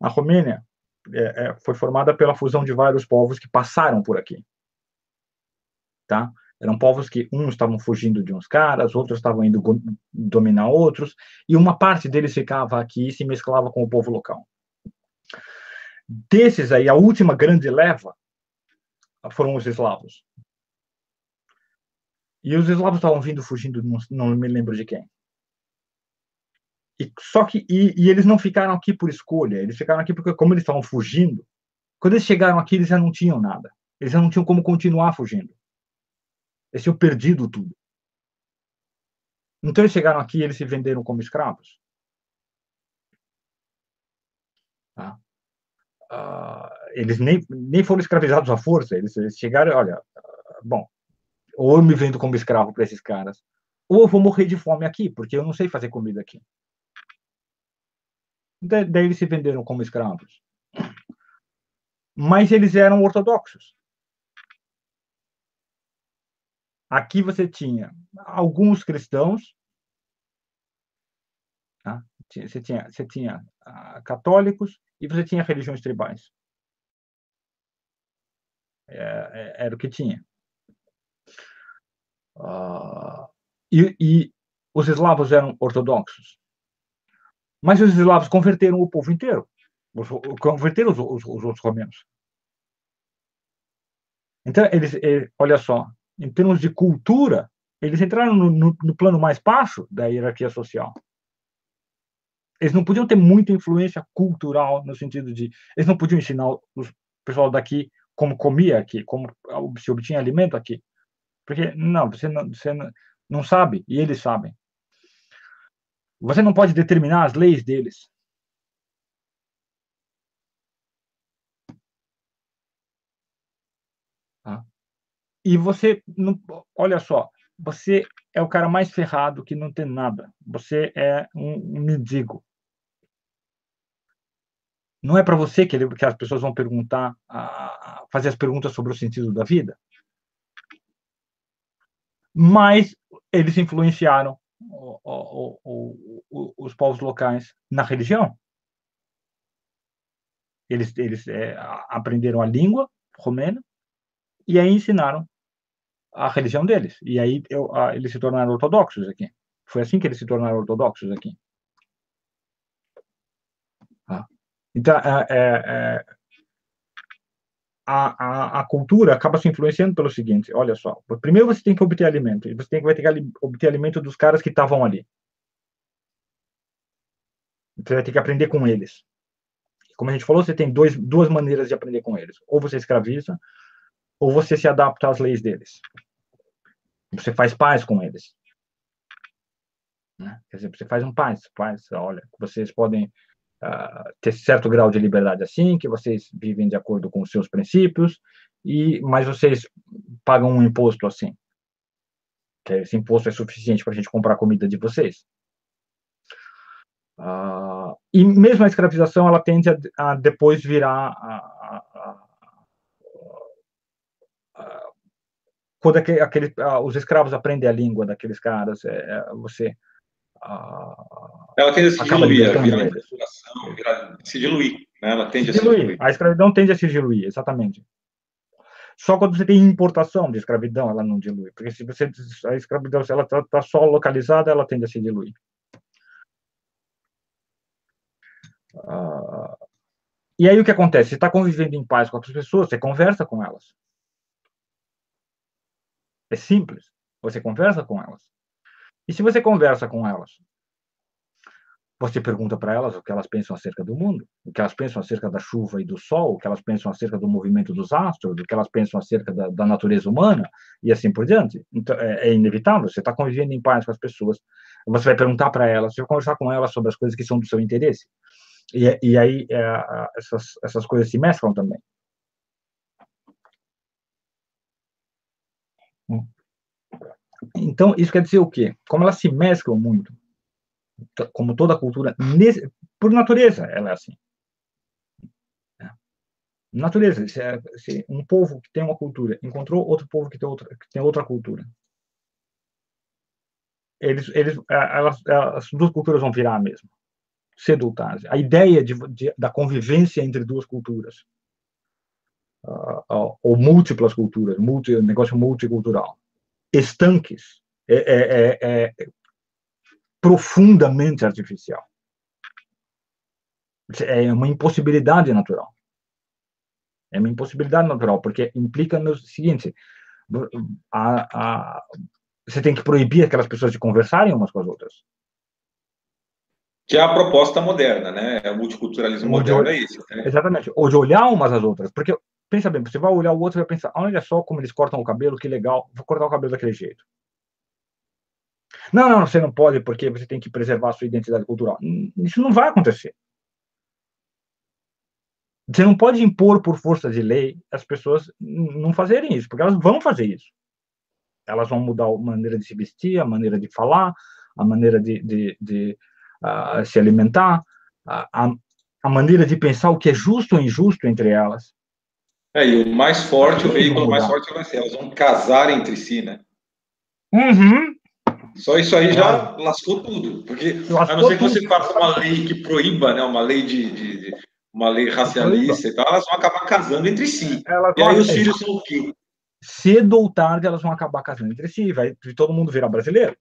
A Romênia foi formada pela fusão de vários povos que passaram por aqui. Tá? Eram povos que uns estavam fugindo de uns caras, outros estavam indo dominar outros, e uma parte deles ficava aqui e se mesclava com o povo local. Desses aí, a última grande leva foram os eslavos. E os eslavos estavam vindo fugindo, não me lembro de quem. Só que eles não ficaram aqui por escolha, eles ficaram aqui porque, como eles estavam fugindo, quando eles chegaram aqui, eles já não tinham nada. Eles já não tinham como continuar fugindo. Eles tinham perdido tudo. Então eles chegaram aqui e eles se venderam como escravos. Tá? Eles nem foram escravizados à força. Eles chegaram, olha, bom, ou eu me vendo como escravo para esses caras, ou eu vou morrer de fome aqui, porque eu não sei fazer comida aqui. Daí eles se venderam como escravos. Mas eles eram ortodoxos. Aqui você tinha alguns cristãos, tá? Você tinha católicos e você tinha religiões tribais. Era o que tinha. E os eslavos eram ortodoxos. Mas os eslavos converteram o povo inteiro. Converteram os outros romanos. Então, olha só, em termos de cultura, eles entraram no plano mais baixo da hierarquia social. Eles não podiam ter muita influência cultural, no sentido de... Eles não podiam ensinar o pessoal daqui como comia aqui, como se obtinha alimento aqui. Porque, não, você não sabe, e eles sabem. Você não pode determinar as leis deles. Tá? E você, não, olha só, você é o cara mais ferrado que não tem nada. Você é um mendigo. Não é para você que as pessoas vão perguntar, fazer as perguntas sobre o sentido da vida. Mas eles influenciaram os povos locais na religião. Eles aprenderam a língua romena e aí ensinaram a religião deles. E aí eles se tornaram ortodoxos aqui. Foi assim que eles se tornaram ortodoxos aqui. Então, a cultura acaba se influenciando pelo seguinte, olha só, primeiro você tem que obter alimento, e você vai ter que obter alimento dos caras que estavam ali. Você vai ter que aprender com eles. Como a gente falou, você tem duas maneiras de aprender com eles. Ou você escraviza, ou você se adapta às leis deles. Você faz paz com eles. Né? Quer dizer, você faz um paz, olha, vocês podem ter certo grau de liberdade assim, que vocês vivem de acordo com os seus princípios, mas vocês pagam um imposto assim. Que esse imposto é suficiente para a gente comprar a comida de vocês. E mesmo a escravização, ela tende a depois virar quando os escravos aprendem a língua daqueles caras, você ela tende a se acaba diluir, libertando eles. Se diluir, né? Ela tende a se diluir. A escravidão tende a se diluir, exatamente. Só quando você tem importação de escravidão, ela não dilui. Porque se a escravidão, se ela está só localizada, ela tende a se diluir. E aí o que acontece? Você está convivendo em paz com outras pessoas, você conversa com elas. É simples. Você conversa com elas. E se você conversa com elas, você pergunta para elas o que elas pensam acerca do mundo, o que elas pensam acerca da chuva e do sol, o que elas pensam acerca do movimento dos astros, o que elas pensam acerca da natureza humana, e assim por diante. Então, é inevitável, você está convivendo em paz com as pessoas, você vai perguntar para elas, você vai conversar com elas sobre as coisas que são do seu interesse. E aí essas coisas se mesclam também. Então, isso quer dizer o quê? Como elas se mesclam muito, como toda cultura, por natureza, ela é assim. Natureza, se um povo que tem uma cultura encontrou outro povo que tem outra cultura, as duas culturas vão virar a mesma. cedo ou tarde. A ideia da convivência entre duas culturas, ou múltiplas culturas, negócio multicultural, estanques, é profundamente artificial. É uma impossibilidade natural. É uma impossibilidade natural, porque implica no seguinte: você tem que proibir aquelas pessoas de conversarem umas com as outras. Que é a proposta moderna, né? O multiculturalismo moderno é isso, né? Exatamente. Ou de olhar umas às outras. Porque, pensa bem, você vai olhar o outro e vai pensar, olha só como eles cortam o cabelo, que legal, vou cortar o cabelo daquele jeito. Não, você não pode, porque você tem que preservar a sua identidade cultural. Isso não vai acontecer. Você não pode impor por força de lei as pessoas não fazerem isso, porque elas vão fazer isso. Elas vão mudar a maneira de se vestir, a maneira de falar, a maneira de se alimentar, a maneira de pensar o que é justo ou injusto entre elas. E o mais forte, o veículo mais forte vai ser, elas vão casar entre si, né? Uhum. Só isso aí já lascou tudo, porque a não ser que você faça uma lei que proíba, né, uma lei uma lei racialista e tal, elas vão acabar casando entre si. E aí os filhos são o quê? Cedo ou tarde elas vão acabar casando entre si, vai todo mundo virar brasileiro.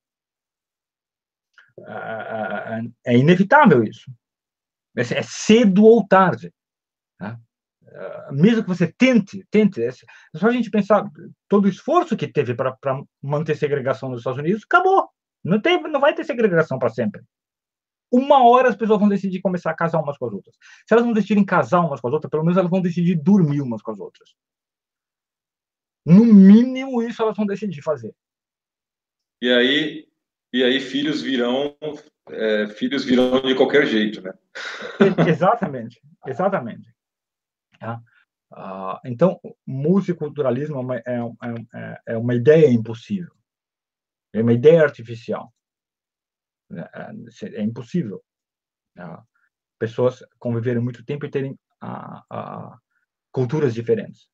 É inevitável isso. É cedo ou tarde. Né? Mesmo que você tente, é só a gente pensar todo o esforço que teve para manter segregação nos Estados Unidos, acabou. Não vai ter segregação para sempre. Uma hora as pessoas vão decidir começar a casar umas com as outras. Se elas não decidirem casar umas com as outras, pelo menos elas vão decidir dormir umas com as outras. No mínimo, isso elas vão decidir fazer. E aí filhos virão de qualquer jeito, né? Exatamente. Então, multiculturalismo é uma ideia impossível. É uma ideia artificial. É impossível. Pessoas conviverem muito tempo e terem culturas diferentes.